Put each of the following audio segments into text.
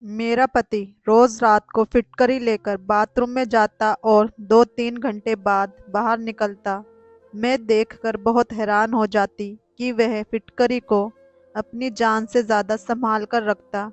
मेरा पति रोज रात को फिटकरी लेकर बाथरूम में जाता और 2-3 घंटे बाद बाहर निकलता। मैं देखकर बहुत हैरान हो जाती कि वह फिटकरी को अपनी जान से ज्यादा संभाल कर रखता।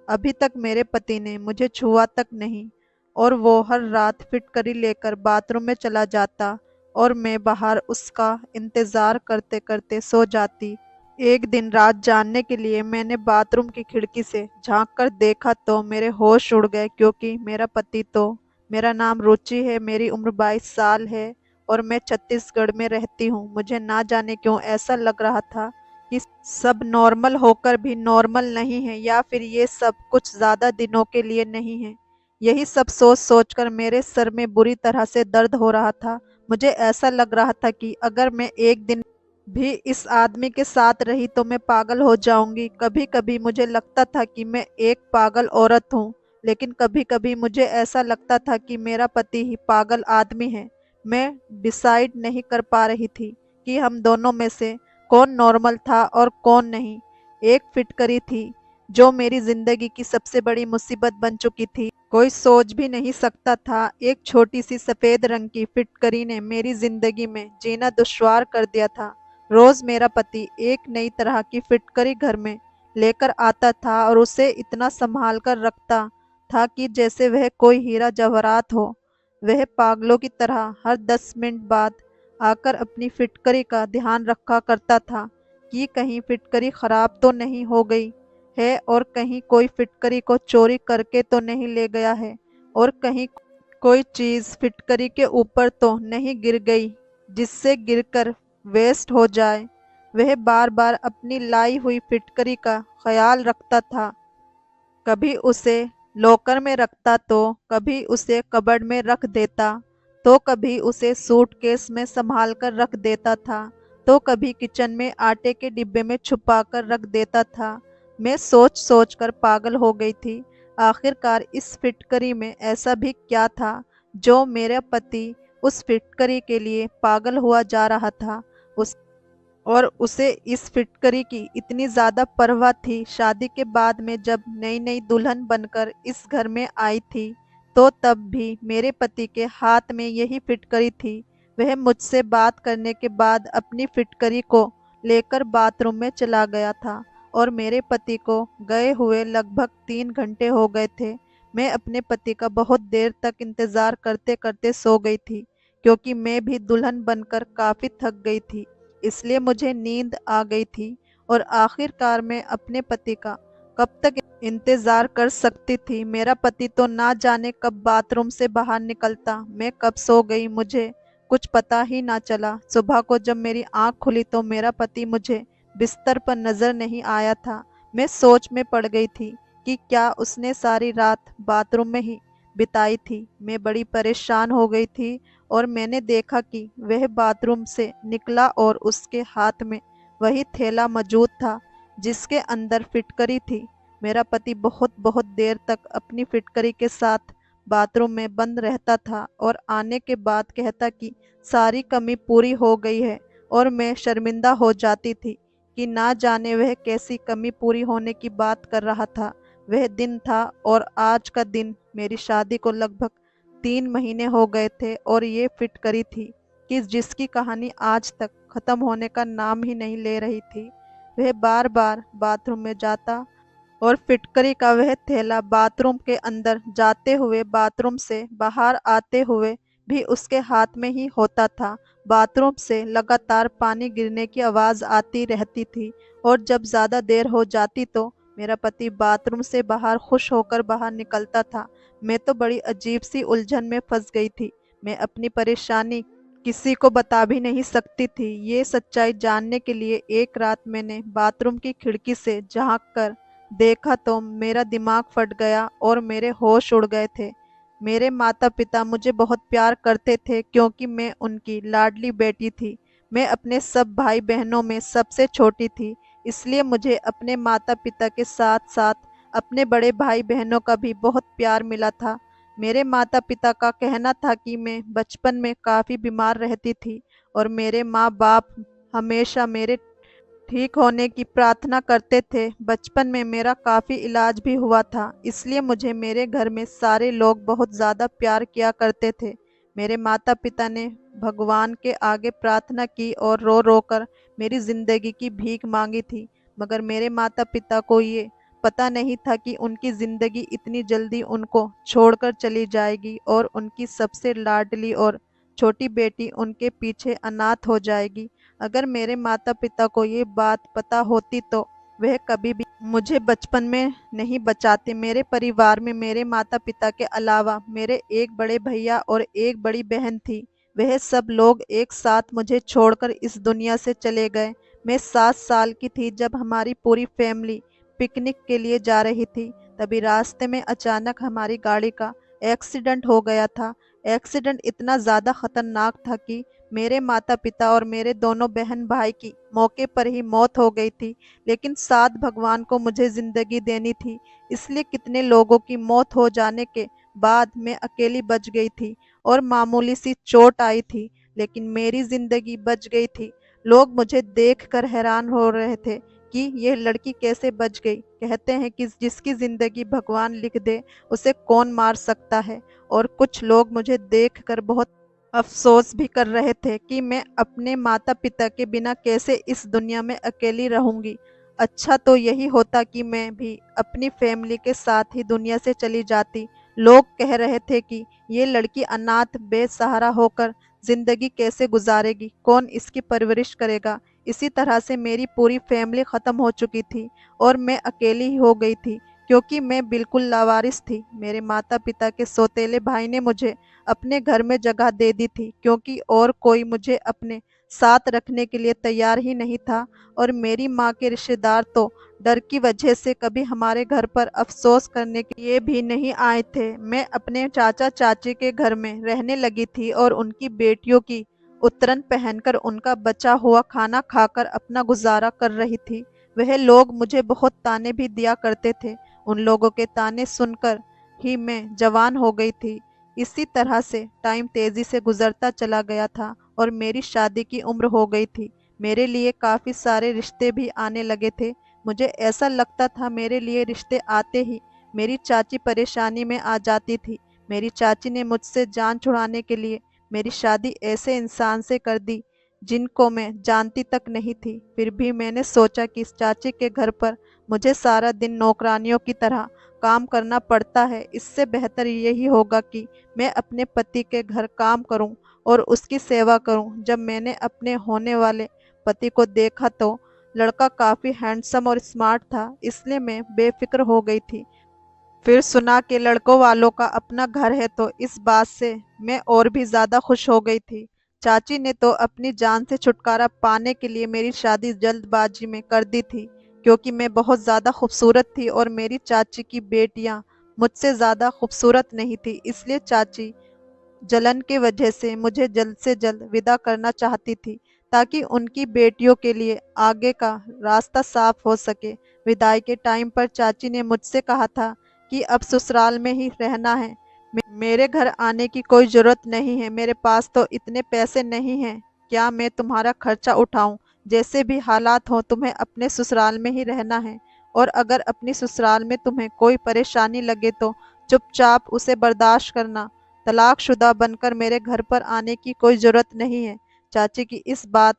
अभी तक मेरे पति ने मुझे छुआ तक नहीं और वो हर रात फिटकरी लेकर बाथरूम में चला जाता और मैं बाहर उसका इंतजार करते करते सो जाती। एक दिन रात जानने के लिए मैंने बाथरूम की खिड़की से झांक कर देखा तो मेरे होश उड़ गए, क्योंकि मेरा पति तो मेरा नाम रुचि है, मेरी उम्र 22 साल है और मैं छत्तीसगढ़ में रहती हूँ। मुझे ना जाने क्यों ऐसा लग रहा था कि सब नॉर्मल होकर भी नॉर्मल नहीं है, या फिर ये सब कुछ ज्यादा दिनों के लिए नहीं है। यही सब सोच सोचकर मेरे सर में बुरी तरह से दर्द हो रहा था। मुझे ऐसा लग रहा था कि अगर मैं एक दिन भी इस आदमी के साथ रही तो मैं पागल हो जाऊंगी। कभी कभी मुझे लगता था कि मैं एक पागल औरत हूँ, लेकिन कभी कभी मुझे ऐसा लगता था कि मेरा पति ही पागल आदमी है। मैं डिसाइड नहीं कर पा रही थी कि हम दोनों में से कौन नॉर्मल था और कौन नहीं। एक फिटकरी थी जो मेरी जिंदगी की सबसे बड़ी मुसीबत बन चुकी थी। कोई सोच भी नहीं सकता था एक छोटी सी सफेद रंग की फिटकरी ने मेरी जिंदगी में जीना दुश्वार कर दिया था। रोज मेरा पति एक नई तरह की फिटकरी घर में लेकर आता था और उसे इतना संभाल कर रखता था कि जैसे वह कोई हीरा जवाहरात हो। वह पागलों की तरह हर 10 मिनट बाद आकर अपनी फिटकरी का ध्यान रखा करता था कि कहीं फिटकरी खराब तो नहीं हो गई है, और कहीं कोई फिटकरी को चोरी करके तो नहीं ले गया है, और कहीं कोई चीज फिटकरी के ऊपर तो नहीं गिर गई जिससे गिरकर वेस्ट हो जाए। वह बार बार अपनी लाई हुई फिटकरी का ख्याल रखता था। कभी उसे लॉकर में रखता तो कभी उसे कबर्ड में रख देता, तो कभी उसे सूटकेस में संभाल कर रख देता था, तो कभी किचन में आटे के डिब्बे में छुपा कर रख देता था। मैं सोच सोच कर पागल हो गई थी। आखिरकार इस फिटकरी में ऐसा भी क्या था जो मेरा पति उस फिटकरी के लिए पागल हुआ जा रहा था। उस और उसे इस फिटकरी की इतनी ज्यादा परवाह थी। शादी के बाद में जब नई नई दुल्हन बनकर इस घर में आई थी तो तब भी मेरे पति के हाथ में यही फिटकरी थी। वह मुझसे बात करने के बाद अपनी फिटकरी को लेकर बाथरूम में चला गया था और मेरे पति को गए हुए लगभग 3 घंटे हो गए थे। मैं अपने पति का बहुत देर तक इंतजार करते करते सो गई थी, क्योंकि मैं भी दुल्हन बनकर काफी थक गई थी, इसलिए मुझे नींद आ गई थी। और आखिरकार मैं अपने पति का कब तक इंतजार कर सकती थी। मेरा पति तो ना जाने कब बाथरूम से बाहर निकलता, मैं कब सो गई मुझे कुछ पता ही ना चला। सुबह को जब मेरी आंख खुली तो मेरा पति मुझे बिस्तर पर नजर नहीं आया था। मैं सोच में पड़ गई थी कि क्या उसने सारी रात बाथरूम में ही बिताई थी। मैं बड़ी परेशान हो गई थी और मैंने देखा कि वह बाथरूम से निकला और उसके हाथ में वही थैला मौजूद था जिसके अंदर फिटकरी थी। मेरा पति बहुत बहुत देर तक अपनी फिटकरी के साथ बाथरूम में बंद रहता था और आने के बाद कहता कि सारी कमी पूरी हो गई है, और मैं शर्मिंदा हो जाती थी कि ना जाने वह कैसी कमी पूरी होने की बात कर रहा था। वह दिन था और आज का दिन मेरी शादी को लगभग 3 महीने हो गए थे, और ये फिटकरी थी कि जिसकी कहानी आज तक खत्म होने का नाम ही नहीं ले रही थी। वह बार बार बाथरूम में जाता और फिटकरी का वह थैला बाथरूम के अंदर जाते हुए बाथरूम से बाहर आते हुए भी उसके हाथ में ही होता था। बाथरूम से लगातार पानी गिरने की आवाज आती रहती थी, और जब ज्यादा देर हो जाती तो मेरा पति बाथरूम से बाहर खुश होकर बाहर निकलता था। मैं तो बड़ी अजीब सी उलझन में फंस गई थी। मैं अपनी परेशानी किसी को बता भी नहीं सकती थी। ये सच्चाई जानने के लिए एक रात मैंने बाथरूम की खिड़की से झांक कर देखा तो मेरा दिमाग फट गया और मेरे होश उड़ गए थे। मेरे माता पिता मुझे बहुत प्यार करते थे, क्योंकि मैं उनकी लाडली बेटी थी। मैं अपने सब भाई बहनों में सबसे छोटी थी, इसलिए मुझे अपने माता पिता के साथ साथ अपने बड़े भाई बहनों का भी बहुत प्यार मिला था। मेरे माता पिता का कहना था कि मैं बचपन में काफ़ी बीमार रहती थी और मेरे माँ बाप हमेशा मेरे ठीक होने की प्रार्थना करते थे। बचपन में मेरा काफ़ी इलाज भी हुआ था, इसलिए मुझे मेरे घर में सारे लोग बहुत ज़्यादा प्यार किया करते थे। मेरे माता पिता ने भगवान के आगे प्रार्थना की और रो रो कर मेरी ज़िंदगी की भीख मांगी थी। मगर मेरे माता पिता को ये पता नहीं था कि उनकी ज़िंदगी इतनी जल्दी उनको छोड़कर चली जाएगी और उनकी सबसे लाडली और छोटी बेटी उनके पीछे अनाथ हो जाएगी। अगर मेरे माता-पिता को ये बात पता होती तो वह कभी भी मुझे बचपन में नहीं बचाते। मेरे परिवार में मेरे माता-पिता के अलावा मेरे एक बड़े भैया और एक बड़ी बहन थी। वह सब लोग एक साथ मुझे छोड़कर इस दुनिया से चले गए। मैं 7 साल की थी जब हमारी पूरी फैमिली पिकनिक के लिए जा रही थी। तभी रास्ते में अचानक हमारी गाड़ी का एक्सीडेंट हो गया था। एक्सीडेंट इतना ज़्यादा खतरनाक था कि मेरे माता-पिता और मेरे दोनों बहन-भाई की मौके पर ही मौत हो गई थी, लेकिन साथ भगवान को मुझे ज़िंदगी देनी थी, इसलिए कितने लोगों की मौत हो जाने के बाद मैं अकेली बच गई थी और मामूली सी चोट आई थी, लेकिन मेरी ज़िंदगी बच गई थी। लोग मुझे देखकर हैरान हो रहे थे कि यह लड़की कैसे बच गई। कहते हैं कि जिसकी ज़िंदगी भगवान लिख दे, उसे कौन मार सकता है। और कुछ लोग मुझे देखकर बहुत अफ़सोस भी कर रहे थे कि मैं अपने माता-पिता के बिना कैसे इस दुनिया में अकेली रहूँगी। अच्छा तो यही होता कि मैं भी अपनी फ़ैमिली के साथ ही दुनिया से चली जाती। लोग कह रहे थे कि ये लड़की अनाथ बेसहारा होकर ज़िंदगी कैसे गुज़ारेगी, कौन इसकी परवरिश करेगा। इसी तरह से मेरी पूरी फ़ैमिली ख़त्म हो चुकी थी और मैं अकेली ही हो गई थी, क्योंकि मैं बिल्कुल लावारिस थी। मेरे माता-पिता के सौतेले भाई ने मुझे अपने घर में जगह दे दी थी, क्योंकि और कोई मुझे अपने साथ रखने के लिए तैयार ही नहीं था। और मेरी माँ के रिश्तेदार तो डर की वजह से कभी हमारे घर पर अफ़सोस करने के लिए भी नहीं आए थे। मैं अपने चाचा-चाची के घर में रहने लगी थी और उनकी बेटियों की उत्तरन पहनकर उनका बचा हुआ खाना खाकर अपना गुज़ारा कर रही थी। वह लोग मुझे बहुत ताने भी दिया करते थे। उन लोगों के ताने सुनकर ही मैं जवान हो गई थी। इसी तरह से टाइम तेज़ी से गुज़रता चला गया था और मेरी शादी की उम्र हो गई थी। मेरे लिए काफ़ी सारे रिश्ते भी आने लगे थे। मुझे ऐसा लगता था मेरे लिए रिश्ते आते ही मेरी चाची परेशानी में आ जाती थी। मेरी चाची ने मुझसे जान छुड़ाने के लिए मेरी शादी ऐसे इंसान से कर दी जिनको मैं जानती तक नहीं थी। फिर भी मैंने सोचा कि इस चाची के घर पर मुझे सारा दिन नौकरानियों की तरह काम करना पड़ता है, इससे बेहतर यही होगा कि मैं अपने पति के घर काम करूं और उसकी सेवा करूं। जब मैंने अपने होने वाले पति को देखा तो लड़का काफ़ी हैंडसम और स्मार्ट था, इसलिए मैं बेफिक्र हो गई थी। फिर सुना कि लड़कों वालों का अपना घर है तो इस बात से मैं और भी ज़्यादा खुश हो गई थी। चाची ने तो अपनी जान से छुटकारा पाने के लिए मेरी शादी जल्दबाजी में कर दी थी, क्योंकि मैं बहुत ज़्यादा खूबसूरत थी और मेरी चाची की बेटियां मुझसे ज़्यादा खूबसूरत नहीं थी। इसलिए चाची जलन की वजह से मुझे जल्द से जल्द विदा करना चाहती थी, ताकि उनकी बेटियों के लिए आगे का रास्ता साफ हो सके। विदाई के टाइम पर चाची ने मुझसे कहा था कि अब ससुराल में ही रहना है। मेरे घर आने की कोई ज़रूरत नहीं है, मेरे पास तो इतने पैसे नहीं हैं, क्या मैं तुम्हारा खर्चा उठाऊं? जैसे भी हालात हों तुम्हें अपने ससुराल में ही रहना है, और अगर अपनी ससुराल में तुम्हें कोई परेशानी लगे तो चुपचाप उसे बर्दाश्त करना। तलाकशुदा बनकर मेरे घर पर आने की कोई ज़रूरत नहीं है। चाची की इस बात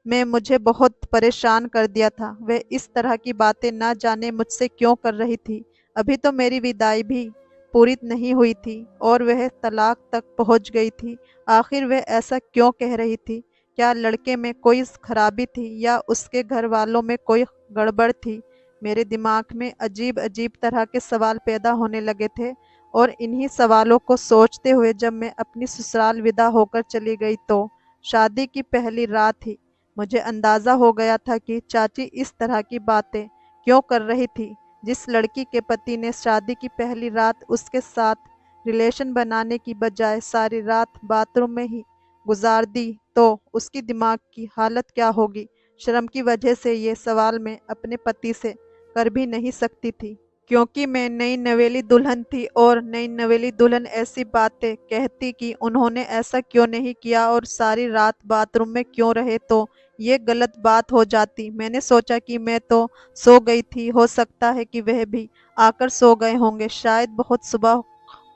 में मुझे बहुत परेशान कर दिया था। वह इस तरह की बातें ना जाने मुझसे क्यों कर रही थी। अभी तो मेरी विदाई भी पूरी नहीं हुई थी और वह तलाक तक पहुंच गई थी। आखिर वह ऐसा क्यों कह रही थी? क्या लड़के में कोई खराबी थी या उसके घर वालों में कोई गड़बड़ थी? मेरे दिमाग में अजीब अजीब तरह के सवाल पैदा होने लगे थे, और इन्हीं सवालों को सोचते हुए जब मैं अपनी ससुराल विदा होकर चली गई तो शादी की पहली रात ही मुझे अंदाज़ा हो गया था कि चाची इस तरह की बातें क्यों कर रही थी। जिस लड़की के पति ने शादी की पहली रात उसके साथ रिलेशन बनाने की बजाय सारी रात बाथरूम में ही गुजार दी, तो उसकी दिमाग की हालत क्या होगी। शर्म की वजह से ये सवाल मैं अपने पति से कर भी नहीं सकती थी, क्योंकि मैं नई नवेली दुल्हन थी और नई नवेली दुल्हन ऐसी बातें कहती कि उन्होंने ऐसा क्यों नहीं किया और सारी रात बाथरूम में क्यों रहे, तो ये गलत बात हो जाती। मैंने सोचा कि मैं तो सो गई थी, हो सकता है कि वह भी आकर सो गए होंगे, शायद बहुत सुबह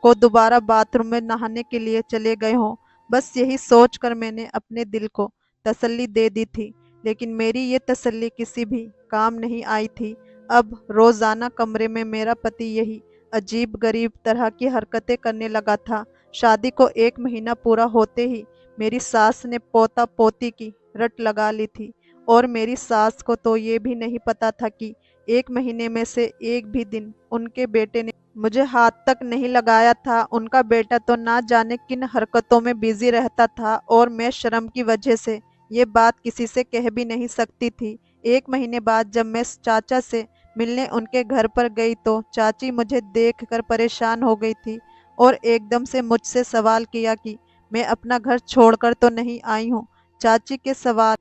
को दोबारा बाथरूम में नहाने के लिए चले गए हों। बस यही सोचकर मैंने अपने दिल को तसल्ली दे दी थी, लेकिन मेरी ये तसल्ली किसी भी काम नहीं आई थी। अब रोजाना कमरे में मेरा पति यही अजीब गरीब तरह की हरकतें करने लगा था। शादी को 1 महीना पूरा होते ही मेरी सास ने पोता पोती की रट लगा ली थी, और मेरी सास को तो ये भी नहीं पता था कि 1 महीने में से एक भी दिन उनके बेटे ने मुझे हाथ तक नहीं लगाया था। उनका बेटा तो ना जाने किन हरकतों में बिजी रहता था, और मैं शर्म की वजह से ये बात किसी से कह भी नहीं सकती थी। 1 महीने बाद जब मैं चाचा से मिलने उनके घर पर गई तो चाची मुझे देखकर परेशान हो गई थी, और एकदम से मुझसे सवाल किया कि मैं अपना घर छोड़कर तो नहीं आई हूँ। चाची के सवाल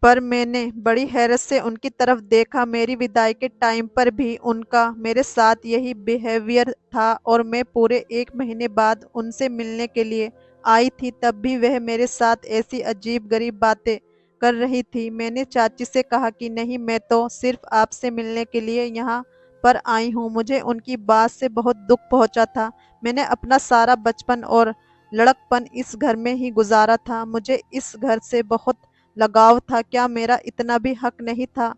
पर मैंने बड़ी हैरत से उनकी तरफ देखा। मेरी विदाई के टाइम पर भी उनका मेरे साथ यही बिहेवियर था, और मैं पूरे 1 महीने बाद उनसे मिलने के लिए आई थी, तब भी वह मेरे साथ ऐसी अजीब गरीब बातें कर रही थी। मैंने चाची से कहा कि नहीं, मैं तो सिर्फ आपसे मिलने के लिए यहाँ पर आई हूँ। मुझे उनकी बात से बहुत दुख पहुंचा था। मैंने अपना सारा बचपन और लड़कपन इस घर में ही गुजारा था। मुझे इस घर से बहुत लगाव था। क्या मेरा इतना भी हक नहीं था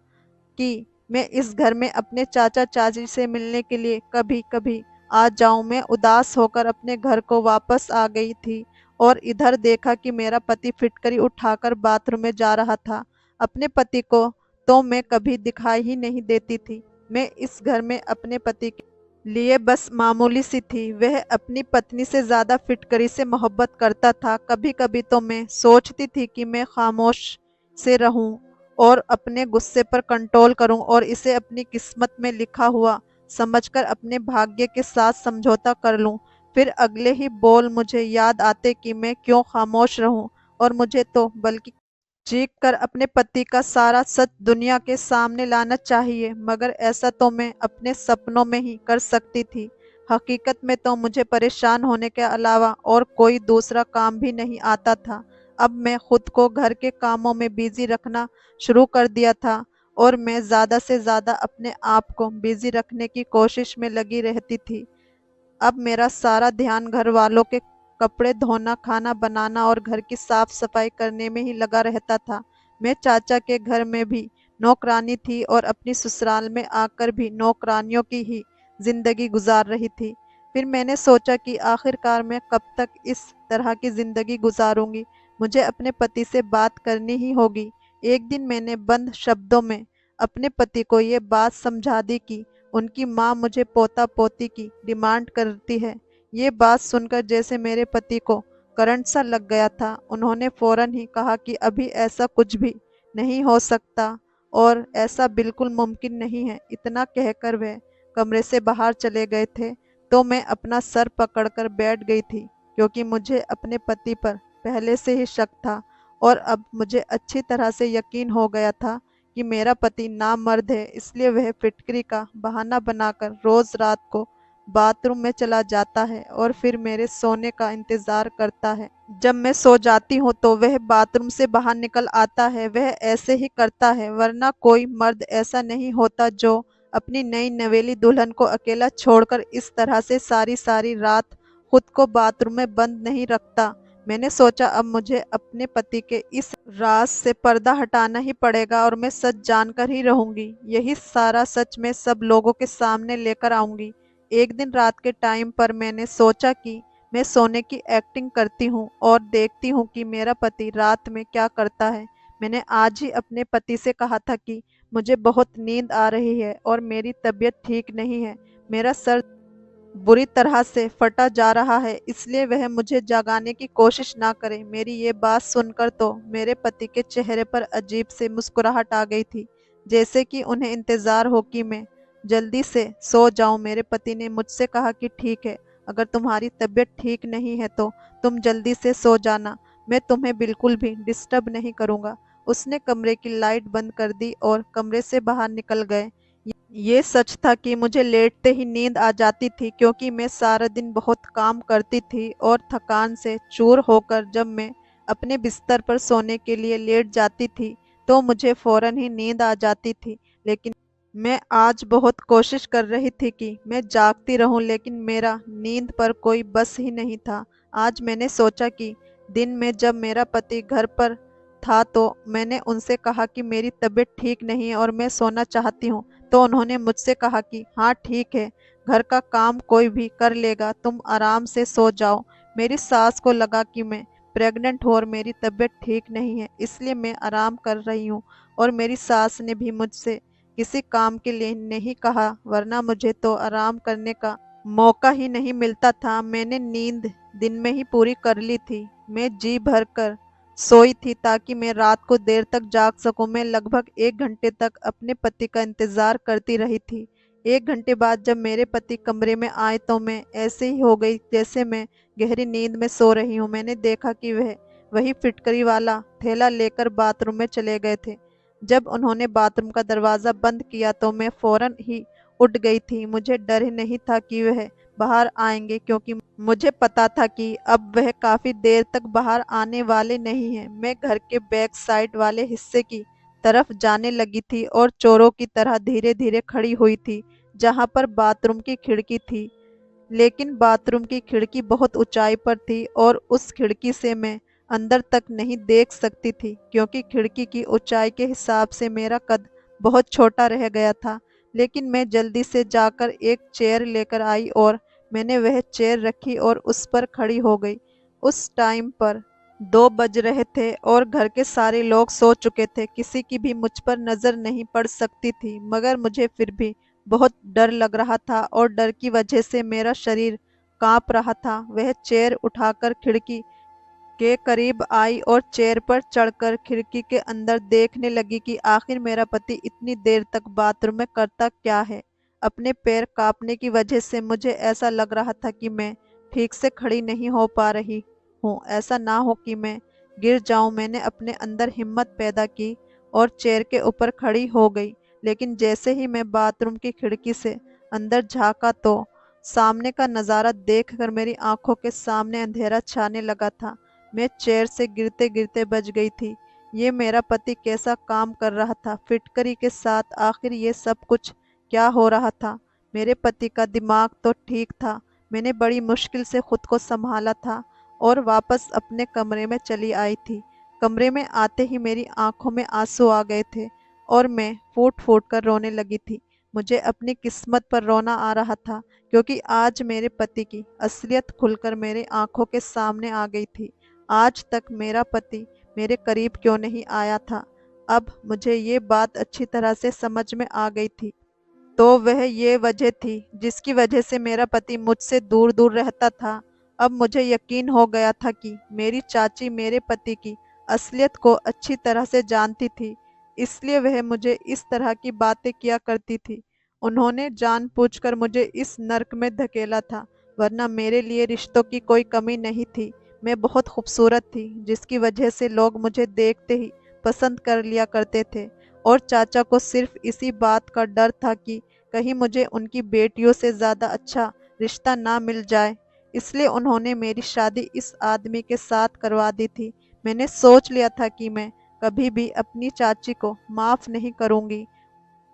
कि मैं इस घर में अपने चाचा चाची से मिलने के लिए कभी कभी आ जाऊं? मैं उदास होकर अपने घर को वापस आ गई थी, और इधर देखा कि मेरा पति फिटकरी उठाकर बाथरूम में जा रहा था। अपने पति को तो मैं कभी दिखाई ही नहीं देती थी। मैं इस घर में अपने पति के लिए बस मामूली सी थी। वह अपनी पत्नी से ज्यादा फिटकरी से मोहब्बत करता था। कभी कभी तो मैं सोचती थी कि मैं खामोश से रहूं और अपने गुस्से पर कंट्रोल करूं, और इसे अपनी किस्मत में लिखा हुआ समझकर अपने भाग्य के साथ समझौता कर लूं। फिर अगले ही बोल मुझे याद आते कि मैं क्यों खामोश रहूं, और मुझे तो बल्कि चीख कर अपने पति का सारा सच दुनिया के सामने लाना चाहिए, मगर ऐसा तो मैं अपने सपनों में ही कर सकती थी। हकीकत में तो मुझे परेशान होने के अलावा और कोई दूसरा काम भी नहीं आता था। अब मैं खुद को घर के कामों में बिजी रखना शुरू कर दिया था, और मैं ज़्यादा से ज़्यादा अपने आप को बिजी रखने की कोशिश में लगी रहती थी। अब मेरा सारा ध्यान घर वालों के कपड़े धोना, खाना बनाना और घर की साफ सफाई करने में ही लगा रहता था। मैं चाचा के घर में भी नौकरानी थी, और अपनी ससुराल में आकर भी नौकरानियों की ही जिंदगी गुजार रही थी। फिर मैंने सोचा कि आखिरकार मैं कब तक इस तरह की जिंदगी गुजारूंगी। मुझे अपने पति से बात करनी ही होगी। एक दिन मैंने बंद शब्दों में अपने पति को ये बात समझा दी कि उनकी माँ मुझे पोता पोती की डिमांड करती है। ये बात सुनकर जैसे मेरे पति को करंट सा लग गया था। उन्होंने फौरन ही कहा कि अभी ऐसा कुछ भी नहीं हो सकता, और ऐसा बिल्कुल मुमकिन नहीं है। इतना कहकर वह कमरे से बाहर चले गए थे, तो मैं अपना सर पकड़कर बैठ गई थी, क्योंकि मुझे अपने पति पर पहले से ही शक था, और अब मुझे अच्छी तरह से यकीन हो गया था कि मेरा पति नामर्द है। इसलिए वह फिटकरी का बहाना बनाकर रोज रात को बाथरूम में चला जाता है, और फिर मेरे सोने का इंतजार करता है। जब मैं सो जाती हूँ तो वह बाथरूम से बाहर निकल आता है। वह ऐसे ही करता है, वरना कोई मर्द ऐसा नहीं होता जो अपनी नई नवेली दुल्हन को अकेला छोड़कर इस तरह से सारी सारी रात खुद को बाथरूम में बंद नहीं रखता। मैंने सोचा अब मुझे अपने पति के इस राज से पर्दा हटाना ही पड़ेगा, और मैं सच जानकर ही रहूंगी। यही सारा सच मैं सब लोगों के सामने लेकर आऊंगी। एक दिन रात के टाइम पर मैंने सोचा कि मैं सोने की एक्टिंग करती हूँ और देखती हूँ कि मेरा पति रात में क्या करता है। मैंने आज ही अपने पति से कहा था कि मुझे बहुत नींद आ रही है और मेरी तबीयत ठीक नहीं है। मेरा सर बुरी तरह से फटा जा रहा है, इसलिए वह मुझे जगाने की कोशिश ना करे। मेरी ये बात सुनकर तो मेरे पति के चेहरे पर अजीब से मुस्कुराहट आ गई थी, जैसे कि उन्हें इंतजार हो कि मैं जल्दी से सो जाऊं। मेरे पति ने मुझसे कहा कि ठीक है, अगर तुम्हारी तबीयत ठीक नहीं है तो तुम जल्दी से सो जाना, मैं तुम्हें बिल्कुल भी डिस्टर्ब नहीं करूंगा। उसने कमरे की लाइट बंद कर दी और कमरे से बाहर निकल गए। ये सच था कि मुझे लेटते ही नींद आ जाती थी, क्योंकि मैं सारा दिन बहुत काम करती थी, और थकान से चूर होकर जब मैं अपने बिस्तर पर सोने के लिए लेट जाती थी तो मुझे फौरन ही नींद आ जाती थी। लेकिन मैं आज बहुत कोशिश कर रही थी कि मैं जागती रहूं, लेकिन मेरा नींद पर कोई बस ही नहीं था। आज मैंने सोचा कि दिन में जब मेरा पति घर पर था तो मैंने उनसे कहा कि मेरी तबीयत ठीक नहीं है और मैं सोना चाहती हूँ। तो उन्होंने मुझसे कहा कि हाँ ठीक है, घर का काम कोई भी कर लेगा, तुम आराम से सो जाओ। मेरी सास को लगा कि मैं प्रेग्नेंट हूँ और मेरी तबीयत ठीक नहीं है, इसलिए मैं आराम कर रही हूँ। और मेरी सास ने भी मुझसे किसी काम के लिए नहीं कहा, वरना मुझे तो आराम करने का मौका ही नहीं मिलता था। मैंने नींद दिन में ही पूरी कर ली थी। मैं जी भर कर सोई थी ताकि मैं रात को देर तक जाग सकूं। मैं लगभग 1 घंटे तक अपने पति का इंतजार करती रही थी। 1 घंटे बाद जब मेरे पति कमरे में आए तो मैं ऐसे ही हो गई जैसे मैं गहरी नींद में सो रही हूँ। मैंने देखा कि वह वही फिटकरी वाला थैला लेकर बाथरूम में चले गए थे। जब उन्होंने बाथरूम का दरवाजा बंद किया तो मैं फौरन ही उठ गई थी। मुझे डर ही नहीं था कि वह बाहर आएंगे, क्योंकि मुझे पता था कि अब वह काफी देर तक बाहर आने वाले नहीं हैं। मैं घर के बैक साइड वाले हिस्से की तरफ जाने लगी थी और चोरों की तरह धीरे धीरे खड़ी हुई थी जहां पर बाथरूम की खिड़की थी। लेकिन बाथरूम की खिड़की बहुत ऊंचाई पर थी और उस खिड़की से मैं अंदर तक नहीं देख सकती थी, क्योंकि खिड़की की ऊंचाई के हिसाब से मेरा कद बहुत छोटा रह गया था। लेकिन मैं जल्दी से जाकर एक चेयर लेकर आई और मैंने वह चेयर रखी और उस पर खड़ी हो गई। उस टाइम पर 2 बज रहे थे और घर के सारे लोग सो चुके थे। किसी की भी मुझ पर नजर नहीं पड़ सकती थी, मगर मुझे फिर भी बहुत डर लग रहा था और डर की वजह से मेरा शरीर कांप रहा था। वह चेयर उठाकर खिड़की के करीब आई और चेयर पर चढ़कर खिड़की के अंदर देखने लगी कि आखिर मेरा पति इतनी देर तक बाथरूम में करता क्या है। अपने पैर कांपने की वजह से मुझे ऐसा लग रहा था कि मैं ठीक से खड़ी नहीं हो पा रही हूँ, ऐसा ना हो कि मैं गिर जाऊं। मैंने अपने अंदर हिम्मत पैदा की और चेयर के ऊपर खड़ी हो गई। लेकिन जैसे ही मैं बाथरूम की खिड़की से अंदर झांका तो सामने का नज़ारा देखकर मेरी आंखों के सामने अंधेरा छाने लगा था। मैं चेयर से गिरते गिरते बच गई थी। ये मेरा पति कैसा काम कर रहा था फिटकरी के साथ, आखिर ये सब कुछ क्या हो रहा था। मेरे पति का दिमाग तो ठीक था। मैंने बड़ी मुश्किल से खुद को संभाला था और वापस अपने कमरे में चली आई थी। कमरे में आते ही मेरी आंखों में आंसू आ गए थे और मैं फूट फूट कर रोने लगी थी। मुझे अपनी किस्मत पर रोना आ रहा था, क्योंकि आज मेरे पति की असलियत खुलकर मेरी आंखों के सामने आ गई थी। आज तक मेरा पति मेरे करीब क्यों नहीं आया था, अब मुझे ये बात अच्छी तरह से समझ में आ गई थी। तो वह ये वजह थी जिसकी वजह से मेरा पति मुझसे दूर दूर रहता था। अब मुझे यकीन हो गया था कि मेरी चाची मेरे पति की असलियत को अच्छी तरह से जानती थी, इसलिए वह मुझे इस तरह की बातें किया करती थी। उन्होंने जानबूझकर मुझे इस नर्क में धकेला था, वरना मेरे लिए रिश्तों की कोई कमी नहीं थी। मैं बहुत खूबसूरत थी, जिसकी वजह से लोग मुझे देखते ही पसंद कर लिया करते थे। और चाचा को सिर्फ इसी बात का डर था कि कहीं मुझे उनकी बेटियों से ज़्यादा अच्छा रिश्ता ना मिल जाए, इसलिए उन्होंने मेरी शादी इस आदमी के साथ करवा दी थी। मैंने सोच लिया था कि मैं कभी भी अपनी चाची को माफ़ नहीं करूंगी।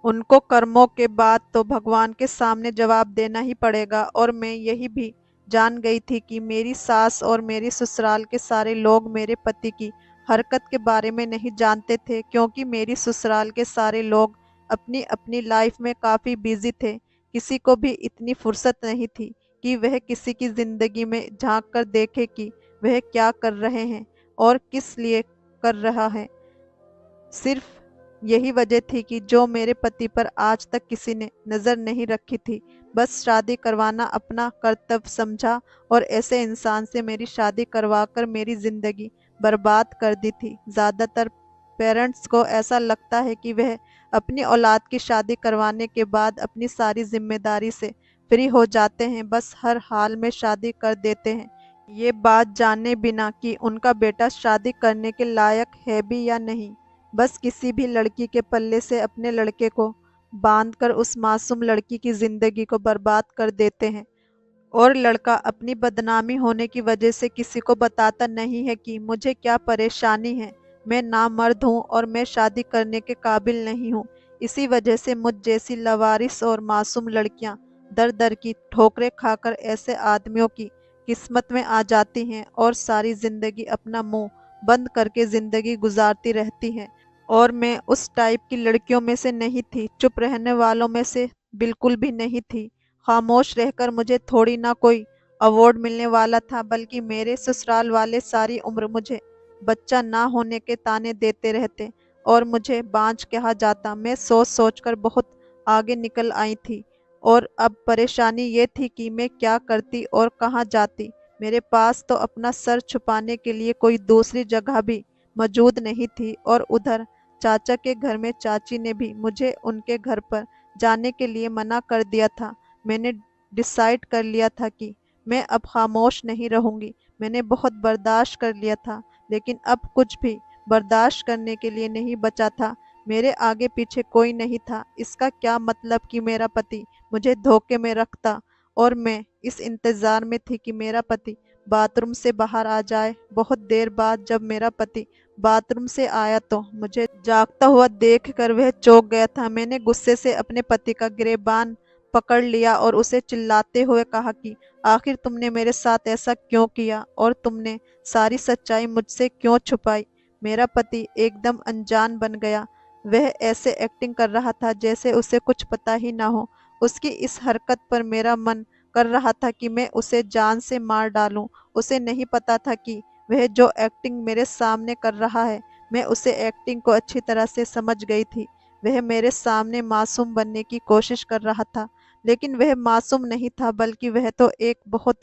उनको कर्मों के बाद तो भगवान के सामने जवाब देना ही पड़ेगा। और मैं यही भी जान गई थी कि मेरी सास और मेरी ससुराल के सारे लोग मेरे पति की हरकत के बारे में नहीं जानते थे, क्योंकि मेरी ससुराल के सारे लोग अपनी अपनी लाइफ में काफ़ी बिजी थे। किसी को भी इतनी फुर्सत नहीं थी कि वह किसी की ज़िंदगी में झांक कर देखे कि वह क्या कर रहे हैं और किस लिए कर रहा है। सिर्फ यही वजह थी कि जो मेरे पति पर आज तक किसी ने नज़र नहीं रखी थी। बस शादी करवाना अपना कर्तव्य समझा और ऐसे इंसान से मेरी शादी करवाकर मेरी ज़िंदगी बर्बाद कर दी थी। ज़्यादातर पेरेंट्स को ऐसा लगता है कि वह अपनी औलाद की शादी करवाने के बाद अपनी सारी जिम्मेदारी से फ्री हो जाते हैं, बस हर हाल में शादी कर देते हैं, ये बात जाने बिना कि उनका बेटा शादी करने के लायक है भी या नहीं। बस किसी भी लड़की के पल्ले से अपने लड़के को बांधकर उस मासूम लड़की की जिंदगी को बर्बाद कर देते हैं। और लड़का अपनी बदनामी होने की वजह से किसी को बताता नहीं है कि मुझे क्या परेशानी है। मैं नामर्द हूँ और मैं शादी करने के काबिल नहीं हूँ। इसी वजह से मुझ जैसी लवारिस और मासूम लड़कियां दर दर की ठोकरें खाकर ऐसे आदमियों की किस्मत में आ जाती हैं और सारी जिंदगी अपना मुंह बंद करके जिंदगी गुजारती रहती हैं। और मैं उस टाइप की लड़कियों में से नहीं थी, चुप रहने वालों में से बिल्कुल भी नहीं थी। खामोश रहकर मुझे थोड़ी ना कोई अवार्ड मिलने वाला था, बल्कि मेरे ससुराल वाले सारी उम्र मुझे बच्चा ना होने के ताने देते रहते और मुझे बांझ कहा जाता। मैं सोच सोच कर बहुत आगे निकल आई थी और अब परेशानी ये थी कि मैं क्या करती और कहाँ जाती। मेरे पास तो अपना सर छुपाने के लिए कोई दूसरी जगह भी मौजूद नहीं थी और उधर चाचा के घर में चाची ने भी मुझे उनके घर पर जाने के लिए मना कर दिया था। मैंने डिसाइड कर लिया था कि मैं अब खामोश नहीं रहूंगी। मैंने बहुत बर्दाश्त कर लिया था, लेकिन अब कुछ भी बर्दाश्त करने के लिए नहीं बचा था। मेरे आगे पीछे कोई नहीं था। इसका क्या मतलब कि मेरा पति मुझे धोखे में रखता और मैं इस इंतजार में थी कि मेरा पति बाथरूम से बाहर आ जाए। बहुत देर बाद जब मेरा पति बाथरूम से आया तो मुझे जागता हुआ देखकर वह चौंक गया था। मैंने गुस्से से अपने पति का गिरेबान पकड़ लिया और उसे चिल्लाते हुए कहा कि आखिर तुमने मेरे साथ ऐसा क्यों किया और तुमने सारी सच्चाई मुझसे क्यों छुपाई। मेरा पति एकदम अनजान बन गया। वह ऐसे एक्टिंग कर रहा था जैसे उसे कुछ पता ही ना हो। उसकी इस हरकत पर मेरा मन कर रहा था कि मैं उसे जान से मार डालूं। उसे नहीं पता था कि वह जो एक्टिंग मेरे सामने कर रहा है, मैं उसे एक्टिंग को अच्छी तरह से समझ गई थी। वह मेरे सामने मासूम बनने की कोशिश कर रहा था, लेकिन वह मासूम नहीं था, बल्कि वह तो एक बहुत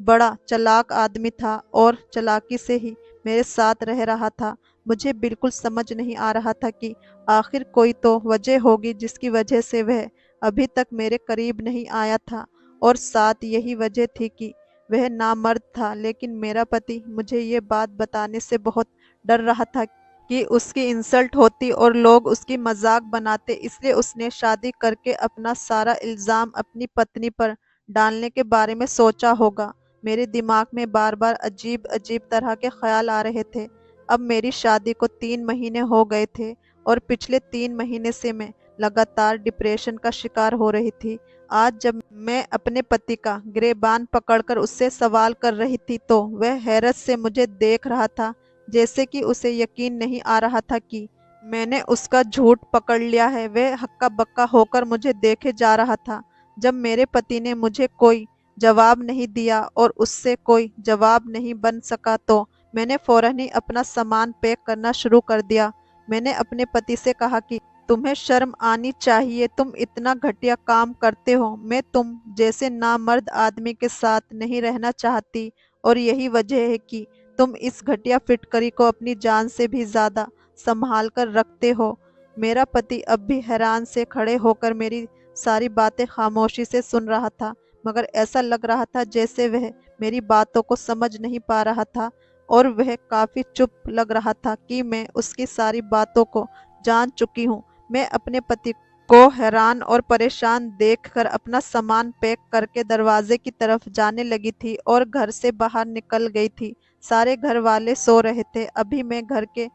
बड़ा चालाक आदमी था और चालाकी से ही मेरे साथ रह रहा था। मुझे बिल्कुल समझ नहीं आ रहा था कि आखिर कोई तो वजह होगी जिसकी वजह से वह अभी तक मेरे करीब नहीं आया था, और साथ यही वजह थी कि वह नामर्द था। लेकिन मेरा पति मुझे ये बात बताने से बहुत डर रहा था कि उसकी इंसल्ट होती और लोग उसकी मजाक बनाते, इसलिए उसने शादी करके अपना सारा इल्जाम अपनी पत्नी पर डालने के बारे में सोचा होगा। मेरे दिमाग में बार बार अजीब अजीब तरह के ख्याल आ रहे थे। अब मेरी शादी को 3 महीने हो गए थे और पिछले 3 महीने से मैं लगातार डिप्रेशन का शिकार हो रही थी। आज जब मैं अपने पति का गिरेबान पकड़कर उससे सवाल कर रही थी तो वह हैरत से मुझे देख रहा था, जैसे कि उसे यकीन नहीं आ रहा था कि मैंने उसका झूठ पकड़ लिया है। वह हक्का बक्का होकर मुझे देखे जा रहा था। जब मेरे पति ने मुझे कोई जवाब नहीं दिया और उससे कोई जवाब नहीं बन सका तो मैंने फौरन ही अपना सामान पैक करना शुरू कर दिया। मैंने अपने पति से कहा कि तुम्हें शर्म आनी चाहिए, तुम इतना घटिया काम करते हो। मैं तुम जैसे नामर्द आदमी के साथ नहीं रहना चाहती और यही वजह है कि तुम इस घटिया फिटकरी को अपनी जान से भी ज्यादा संभाल कर रखते हो। मेरा पति अब भी हैरान से खड़े होकर मेरी सारी बातें खामोशी से सुन रहा था, मगर ऐसा लग रहा था जैसे वह मेरी बातों को समझ नहीं पा रहा था और वह काफी चुप लग रहा था कि मैं उसकी सारी बातों को जान चुकी हूँ। मैं अपने पति को हैरान और परेशान देखकर अपना सामान पैक करके दरवाजे की तरफ जाने लगी थी और घर से बाहर निकल गई थी। सारे घर वाले सो रहे थे। अभी मैं घर के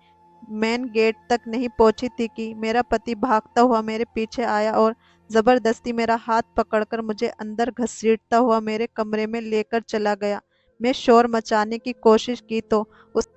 मेन गेट तक नहीं पहुंची थी कि मेरा पति भागता हुआ मेरे पीछे आया और जबरदस्ती मेरा हाथ पकड़कर मुझे अंदर घसीटता हुआ मेरे कमरे में लेकर चला गया। मैं शोर मचाने की कोशिश की तो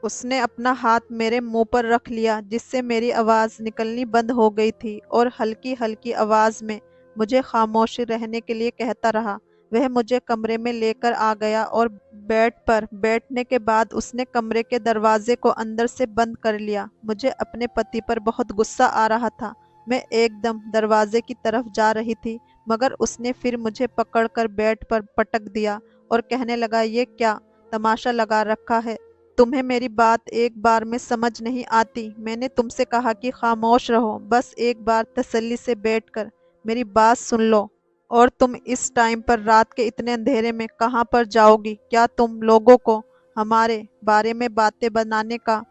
उसने अपना हाथ मेरे मुंह पर रख लिया, जिससे मेरी आवाज निकलनी बंद हो गई थी और हल्की हल्की आवाज में मुझे खामोश रहने के लिए कहता रहा। वह मुझे कमरे में लेकर आ गया और बेड पर बैठने के बाद उसने कमरे के दरवाजे को अंदर से बंद कर लिया। मुझे अपने पति पर बहुत गुस्सा आ रहा था। मैं एकदम दरवाजे की तरफ जा रही थी, मगर उसने फिर मुझे पकड़कर बेड पर पटक दिया और कहने लगा, ये क्या तमाशा लगा रखा है? तुम्हें मेरी बात एक बार में समझ नहीं आती? मैंने तुमसे कहा कि खामोश रहो। बस एक बार तसल्ली से बैठकर मेरी बात सुन लो। और तुम इस टाइम पर रात के इतने अंधेरे में कहाँ पर जाओगी? क्या तुम लोगों को हमारे बारे में बातें बनाने का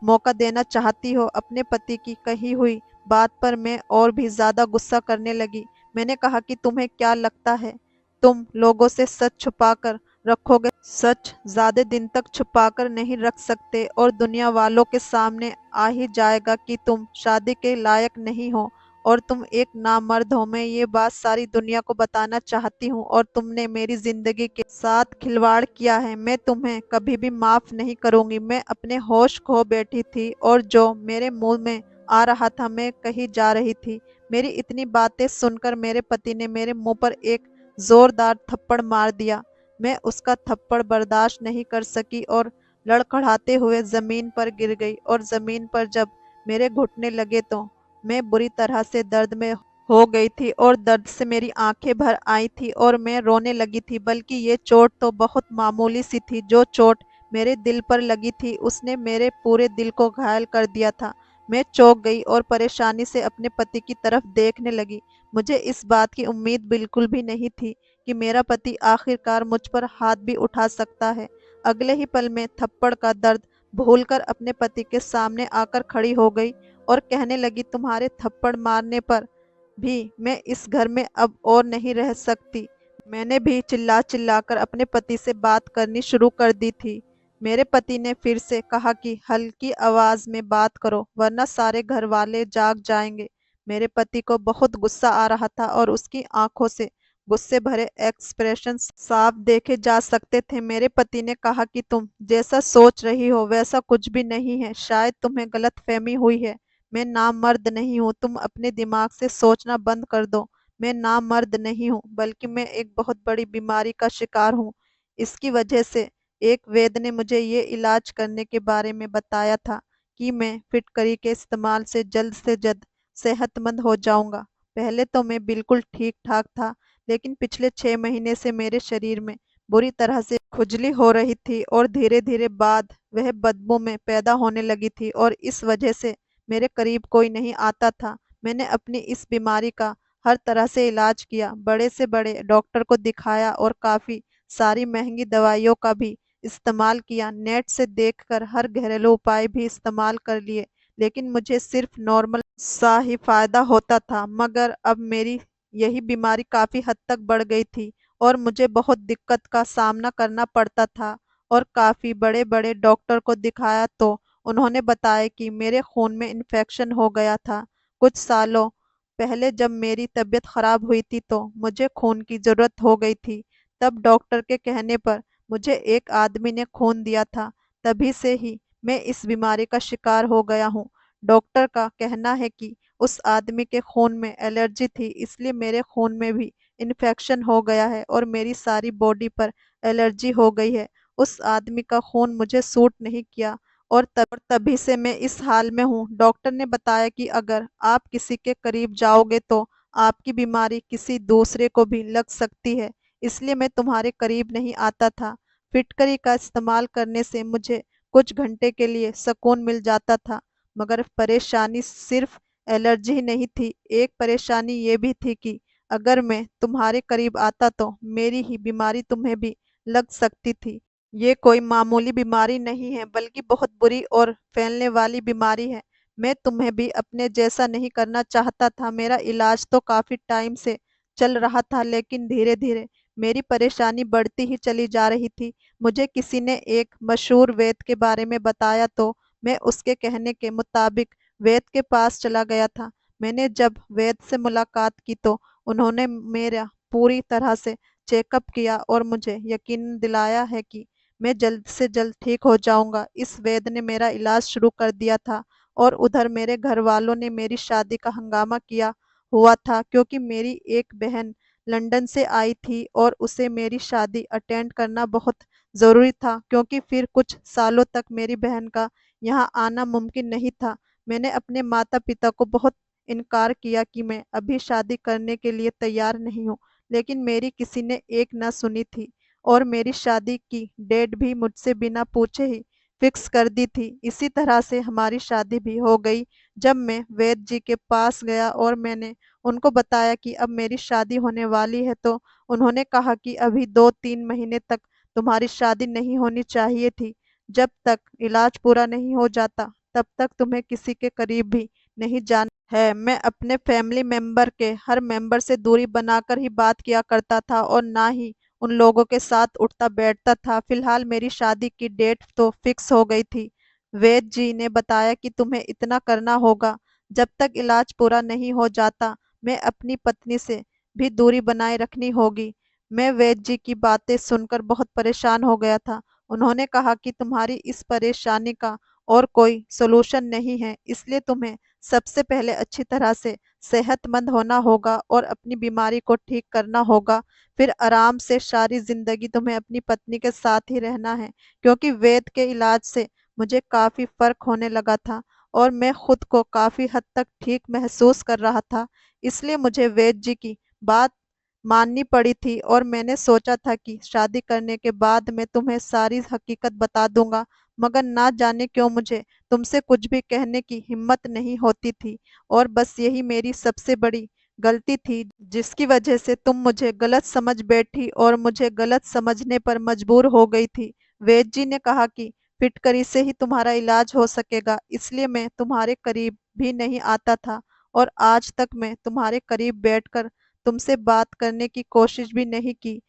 मौका देना चाहती हो? अपने पति की कही हुई बात पर मैं और भी ज्यादा गुस्सा करने लगी। मैंने कहा कि तुम्हें क्या लगता है तुम लोगों से सच छुपा कर रखोगे? सच ज्यादा दिन तक छुपाकर नहीं रख सकते और दुनिया वालों के सामने आ ही जाएगा कि तुम शादी के लायक नहीं हो और तुम एक नामर्द हो। मैं ये बात सारी दुनिया को बताना चाहती हूँ और तुमने मेरी जिंदगी के साथ खिलवाड़ किया है। मैं तुम्हें कभी भी माफ नहीं करूंगी। मैं अपने होश खो बैठी थी और जो मेरे मुंह में आ रहा था मैं कही जा रही थी। मेरी इतनी बातें सुनकर मेरे पति ने मेरे मुंह पर एक जोरदार थप्पड़ मार दिया। मैं उसका थप्पड़ बर्दाश्त नहीं कर सकी और लड़खड़ाते हुए जमीन पर गिर गई और जमीन पर जब मेरे घुटने लगे तो मैं बुरी तरह से दर्द में हो गई थी और दर्द से मेरी आंखें भर आई थी और मैं रोने लगी थी। बल्कि ये चोट तो बहुत मामूली सी थी। जो चोट मेरे दिल पर लगी थी उसने मेरे पूरे दिल को घायल कर दिया था। मैं चौंक गई और परेशानी से अपने पति की तरफ देखने लगी। मुझे इस बात की उम्मीद बिल्कुल भी नहीं थी कि मेरा पति आखिरकार मुझ पर हाथ भी उठा सकता है। अगले ही पल में थप्पड़ का दर्द भूलकर अपने पति के सामने आकर खड़ी हो गई और कहने लगी, तुम्हारे थप्पड़ मारने पर भी मैं इस घर में अब और नहीं रह सकती। मैंने भी चिल्ला चिल्लाकर अपने पति से बात करनी शुरू कर दी थी। मेरे पति ने फिर से कहा कि हल्की आवाज में बात करो वरना सारे घर वाले जाग जाएंगे। मेरे पति को बहुत गुस्सा आ रहा था और उसकी आंखों से गुस्से भरे एक्सप्रेशन साफ देखे जा सकते थे। मेरे पति ने कहा कि तुम जैसा सोच रही हो वैसा कुछ भी नहीं है। शायद तुम्हें गलतफहमी हुई है। मैं नामर्द नहीं हूँ। तुम अपने दिमाग से सोचना बंद कर दो। मैं नामर्द नहीं हूँ बल्कि मैं एक बहुत बड़ी बीमारी का शिकार हूँ। इसकी वजह से एक वैद्य ने मुझे ये इलाज करने के बारे में बताया था कि मैं फिटकरी के इस्तेमाल से जल्द सेहतमंद हो जाऊंगा। पहले तो मैं बिल्कुल ठीक ठाक था लेकिन पिछले 6 महीने से मेरे शरीर में बुरी तरह से खुजली हो रही थी और धीरे धीरे बाद वह बदबू में पैदा होने लगी थी और इस वजह से मेरे करीब कोई नहीं आता था। मैंने अपनी इस बीमारी का हर तरह से इलाज किया, बड़े से बड़े डॉक्टर को दिखाया और काफी सारी महंगी दवाइयों का भी इस्तेमाल किया। नेट से देखकर हर घरेलू उपाय भी इस्तेमाल कर लिए लेकिन मुझे सिर्फ नॉर्मल सा ही फायदा होता था। मगर अब मेरी यही बीमारी काफी हद तक बढ़ गई थी और मुझे बहुत दिक्कत का सामना करना पड़ता था और काफी बड़े बड़े डॉक्टर को दिखाया तो उन्होंने बताया कि मेरे खून में इन्फेक्शन हो गया था। कुछ सालों पहले जब मेरी तबीयत खराब हुई थी तो मुझे खून की जरूरत हो गई थी। तब डॉक्टर के कहने पर मुझे एक आदमी ने खून दिया था। तभी से ही मैं इस बीमारी का शिकार हो गया हूँ। डॉक्टर का कहना है कि उस आदमी के खून में एलर्जी थी इसलिए मेरे खून में भी इन्फेक्शन हो गया है और मेरी सारी बॉडी पर एलर्जी हो गई है। उस आदमी का खून मुझे सूट नहीं किया और तभी से मैं इस हाल में हूँ। डॉक्टर ने बताया कि अगर आप किसी के करीब जाओगे तो आपकी बीमारी किसी दूसरे को भी लग सकती है। इसलिए मैं तुम्हारे करीब नहीं आता था। फिटकरी का इस्तेमाल करने से मुझे कुछ घंटे के लिए सुकून मिल जाता था मगर परेशानी सिर्फ एलर्जी ही नहीं थी। एक परेशानी ये भी थी कि अगर मैं तुम्हारे करीब आता तो मेरी ही बीमारी तुम्हें भी लग सकती थी। ये कोई मामूली बीमारी नहीं है बल्कि बहुत बुरी और फैलने वाली बीमारी है। मैं तुम्हें भी अपने जैसा नहीं करना चाहता था। मेरा इलाज तो काफी टाइम से चल रहा था लेकिन धीरे धीरे मेरी परेशानी बढ़ती ही चली जा रही थी। मुझे किसी ने एक मशहूर वैद्य के बारे में बताया तो मैं उसके कहने के मुताबिक वैद्य के पास चला गया था। मैंने जब वैद्य से मुलाकात की तो उन्होंने मेरा पूरी तरह से चेकअप किया और मुझे यकीन दिलाया है कि मैं जल्द से जल्द ठीक हो जाऊंगा। इस वैद्य ने मेरा इलाज शुरू कर दिया था और उधर मेरे घर वालों ने मेरी शादी का हंगामा किया हुआ था क्योंकि मेरी एक बहन लंदन से आई थी और उसे मेरी शादी अटेंड करना बहुत जरूरी था क्योंकि फिर कुछ सालों तक मेरी बहन का यहाँ आना मुमकिन नहीं था। मैंने अपने माता पिता को बहुत इनकार किया कि मैं अभी शादी करने के लिए तैयार नहीं हूँ लेकिन मेरी किसी ने एक ना सुनी थी और मेरी शादी की डेट भी मुझसे बिना पूछे ही फिक्स कर दी थी। इसी तरह से हमारी शादी भी हो गई। जब मैं वैद्य जी के पास गया और मैंने उनको बताया कि अब मेरी शादी होने वाली है तो उन्होंने कहा कि अभी 2-3 महीने तक तुम्हारी शादी नहीं होनी चाहिए थी। जब तक इलाज पूरा नहीं हो जाता तब तक तुम्हें किसी के करीब भी नहीं जाना है। मैं अपने फैमिली मेंबर के हर मेंबर से दूरी बनाकर ही बात किया करता था और ना ही उन लोगों के साथ उठता बैठता था। फिलहाल मेरी शादी की डेट तो फिक्स हो गई थी। वैद्य जी ने बताया कि तुम्हें इतना करना होगा, जब तक इलाज पूरा नहीं हो जाता मैं अपनी पत्नी से भी दूरी बनाए रखनी होगी। मैं वैद्य जी की बातें सुनकर बहुत परेशान हो गया था। उन्होंने कहा कि तुम्हारी इस परेशानी का और कोई सॉल्यूशन नहीं है, इसलिए तुम्हें सबसे पहले अच्छी तरह से सेहतमंद होना होगा और अपनी बीमारी को ठीक करना होगा। फिर आराम से सारी जिंदगी तुम्हें अपनी पत्नी के साथ ही रहना है। क्योंकि वेद के इलाज से मुझे काफी फर्क होने लगा था और मैं खुद को काफी हद तक ठीक महसूस कर रहा था, इसलिए मुझे वेद जी की बात माननी पड़ी थी और मैंने सोचा था कि शादी करने के बाद मैं तुम्हें सारी हकीकत बता दूंगा। मगर ना जाने क्यों मुझे तुमसे कुछ भी कहने की हिम्मत नहीं होती थी और बस यही मेरी सबसे बड़ी गलती थी, जिसकी वजह से तुम मुझे गलत समझ बैठी और मुझे गलत समझने पर मजबूर हो गई थी। वैद्य जी ने कहा कि फिटकरी से ही तुम्हारा इलाज हो सकेगा, इसलिए मैं तुम्हारे करीब भी नहीं आता था और आज तक मैं तुम्हारे करीब बैठकर तुमसे बात करने की कोशिश भी नहीं की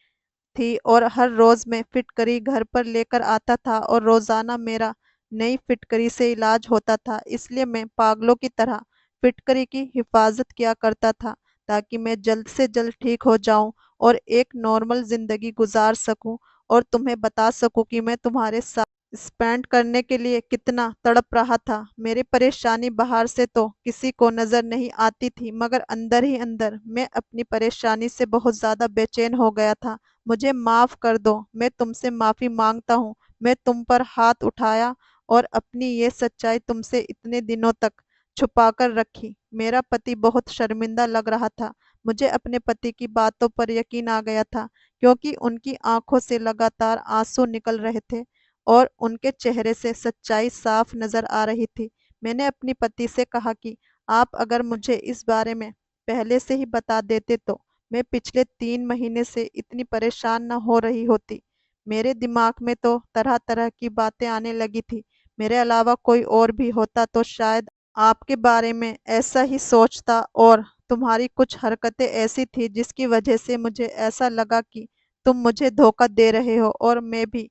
थी। और हर रोज मैं फिटकरी घर पर लेकर आता था और रोजाना मेरा नई फिटकरी से इलाज होता था, इसलिए मैं पागलों की तरह फिटकरी की हिफाजत किया करता था ताकि मैं जल्द से जल्द ठीक हो जाऊं और एक नॉर्मल जिंदगी गुजार सकूं और तुम्हें बता सकूं कि मैं तुम्हारे साथ स्पेंड करने के लिए कितना तड़प रहा था। मेरी परेशानी बाहर से तो किसी को नजर नहीं आती थी, मगर अंदर ही अंदर मैं अपनी परेशानी से बहुत ज्यादा बेचैन हो गया था। मुझे माफ कर दो, मैं तुमसे माफी मांगता हूँ। मैं तुम पर हाथ उठाया और अपनी ये सच्चाई तुमसे इतने दिनों तक छुपाकर रखी। मेरा पति बहुत शर्मिंदा लग रहा था। मुझे अपने पति की बातों पर यकीन आ गया था, क्योंकि उनकी आंखों से लगातार आंसू निकल रहे थे और उनके चेहरे से सच्चाई साफ नजर आ रही थी। मैंने अपनी पति से कहा कि आप अगर मुझे इस बारे में पहले से ही बता देते तो मैं पिछले 3 महीने से इतनी परेशान न हो रही होती। मेरे दिमाग में तो तरह तरह की बातें आने लगी थी। मेरे अलावा कोई और भी होता तो शायद आपके बारे में ऐसा ही सोचता, और तुम्हारी कुछ हरकतें ऐसी थी जिसकी वजह से मुझे ऐसा लगा कि तुम मुझे धोखा दे रहे हो। और मैं भी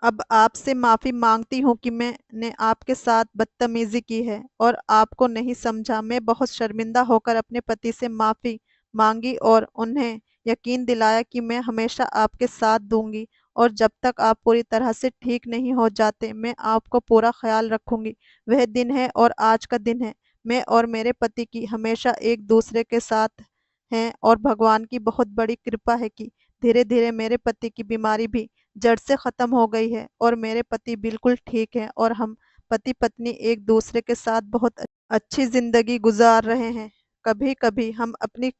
अब आपसे माफी मांगती हूँ कि मैंने आपके साथ बदतमीजी की है और आपको नहीं समझा। मैं बहुत शर्मिंदा होकर अपने पति से माफी मांगी और उन्हें यकीन दिलाया कि मैं हमेशा आपके साथ दूंगी और जब तक आप पूरी तरह से ठीक नहीं हो जाते मैं आपको पूरा ख्याल रखूंगी। वह दिन है और आज का दिन है। मैं और मेरे पति की हमेशा एक दूसरे के साथ हैं और भगवान की बहुत बड़ी कृपा है कि धीरे धीरे मेरे पति की बीमारी भी जड़ से खत्म हो गई है और मेरे पति बिल्कुल ठीक है और हम पति पत्नी एक दूसरे के साथ बहुत अच्छी जिंदगी गुजार रहे हैं। कभी कभी हम अपनी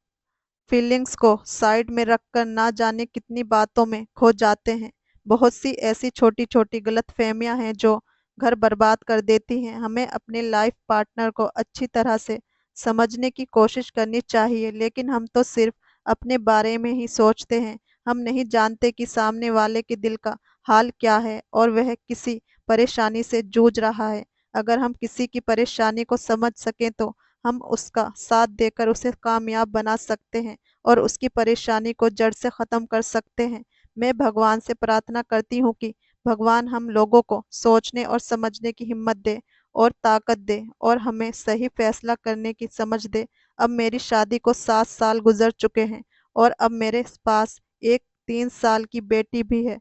फीलिंग्स को साइड में रखकर ना जाने कितनी बातों में खो जाते हैं। बहुत सी ऐसी छोटी छोटी गलतफहमियां हैं जो घर बर्बाद कर देती हैं। हमें अपने लाइफ पार्टनर को अच्छी तरह से समझने की कोशिश करनी चाहिए, लेकिन हम तो सिर्फ अपने बारे में ही सोचते हैं। हम नहीं जानते कि सामने वाले के दिल का हाल क्या है और वह किसी परेशानी से जूझ रहा है। अगर हम किसी की परेशानी को समझ सकें तो हम उसका साथ देकर उसे कामयाब बना सकते हैं और उसकी परेशानी को जड़ से खत्म कर सकते हैं। मैं भगवान से प्रार्थना करती हूँ कि भगवान हम लोगों को सोचने और समझने की हिम्मत दे और ताकत दे और हमें सही फैसला करने की समझ दे। अब मेरी शादी को 7 साल गुजर चुके हैं और अब मेरे पास एक 3 साल की बेटी भी है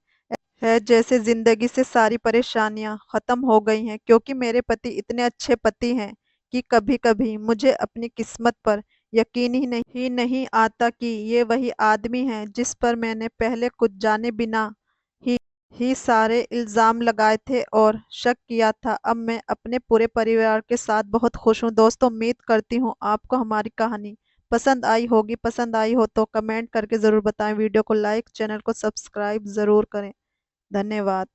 जैसे जिंदगी से सारी परेशानियां खत्म हो गई हैं, क्योंकि मेरे पति इतने अच्छे पति हैं कि कभी कभी मुझे अपनी किस्मत पर यकीन ही नहीं आता कि ये वही आदमी है जिस पर मैंने पहले कुछ जाने बिना ही ही सारे इल्जाम लगाए थे और शक किया था। अब मैं अपने पूरे परिवार के साथ बहुत खुश हूँ। दोस्तों, उम्मीद करती हूँ आपको हमारी कहानी पसंद आई होगी। पसंद आई हो तो कमेंट करके ज़रूर बताएं। वीडियो को लाइक, चैनल को सब्सक्राइब ज़रूर करें। धन्यवाद।